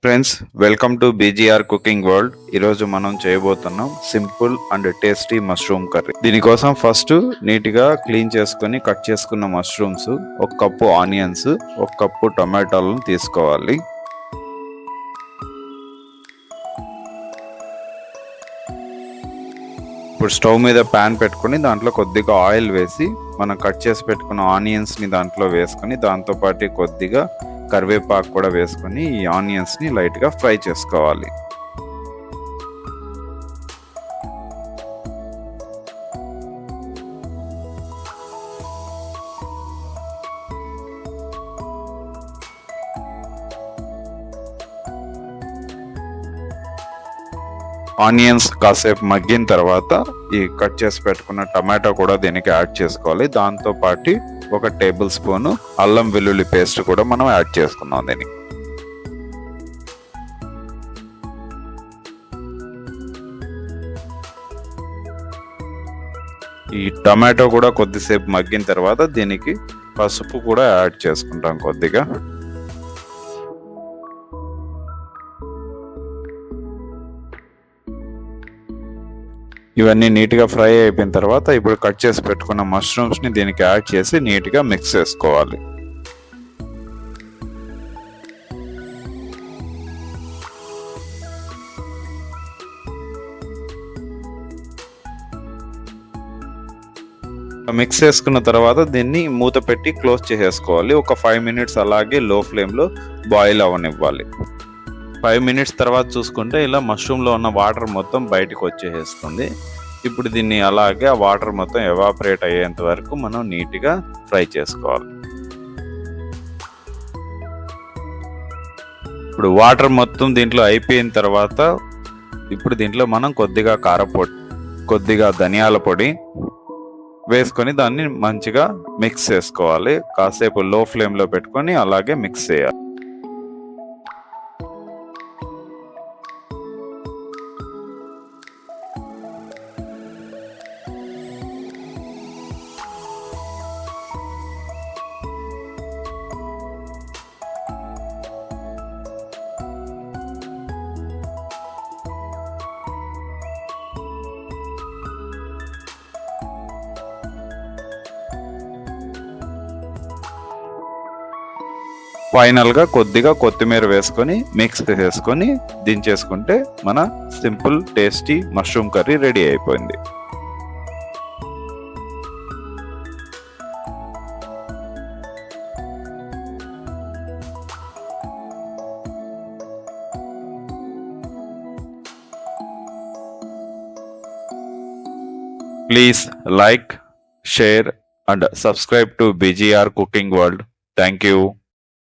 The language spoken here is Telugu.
Friends, welcome to BGR cooking world. ఈరోజు మనం చేయబోతున్నాం simple and tasty mushroom curry. దీనికోసం ఫస్ట్ నీట్గా క్లీన్ చేసుకుని కట్ చేసుకున్న మష్రూమ్స్, ఒక కప్పు ఆనియన్స్, ఒక కప్పు టమాటాలను తీసుకోవాలి. ఇప్పుడు స్టవ్ మీద ప్యాన్ పెట్టుకుని దాంట్లో కొద్దిగా ఆయిల్ వేసి మనం కట్ చేసి పెట్టుకున్న ఆనియన్స్ని దాంట్లో వేసుకొని దాంతోపాటు కొద్దిగా కరివేపాకు కూడా వేసుకొని ఈ ఆనియన్స్ని లైట్గా ఫ్రై చేసుకోవాలి. ఆనియన్స్ కాసేపు మగ్గిన తర్వాత ఈ కట్ చేసి పెట్టుకున్న టమాటో కూడా దీనికి యాడ్ చేసుకోవాలి. దాంతో పాటు 1 టేబుల్ స్పూన్ అల్లం వెల్లుల్లి పేస్ట్ కూడా మనం యాడ్ చేసుకుందాం దీనికి. ఈ టమాటో కూడా కొద్దిసేపు మగ్గిన తర్వాత దీనికి పసుపు కూడా యాడ్ చేసుకుంటాం కొద్దిగా. ఇవన్నీ నీట్గా ఫ్రై అయిపోయిన తర్వాత ఇప్పుడు కట్ చేసి పెట్టుకున్న మష్రూమ్స్ని దీనికి యాడ్ చేసి నీట్గా మిక్స్ చేసుకోవాలి. మిక్స్ చేసుకున్న తర్వాత దీన్ని మూత పెట్టి క్లోజ్ చేసేసుకోవాలి. ఒక 5 మినిట్స్ అలాగే లో ఫ్లేమ్లో బాయిల్ అవ్వనివ్వాలి. 5 మినిట్స్ తర్వాత చూసుకుంటే ఇలా మష్రూమ్లో ఉన్న వాటర్ మొత్తం బయటకు వచ్చేస్తుంది. ఇప్పుడు దీన్ని అలాగే ఆ వాటర్ మొత్తం ఎవాపరేట్ అయ్యేంత వరకు మనం నీట్గా ఫ్రై చేసుకోవాలి. ఇప్పుడు వాటర్ మొత్తం దీంట్లో అయిపోయిన తర్వాత ఇప్పుడు దీంట్లో మనం కొద్దిగా కారపొడి, కొద్దిగా ధనియాల పొడి వేసుకొని దాన్ని మంచిగా మిక్స్ చేసుకోవాలి. కాసేపు లో ఫ్లేమ్లో పెట్టుకొని అలాగే మిక్స్ చేయాలి. ఫైనల్గా కొద్దిగా కొత్తిమీర వేసుకొని మిక్స్ చేసుకొని దించేసుకుంటే మన simple tasty mushroom curry ready అయిపోయింది. Please like, share and subscribe to BGR Cooking World. Thank you.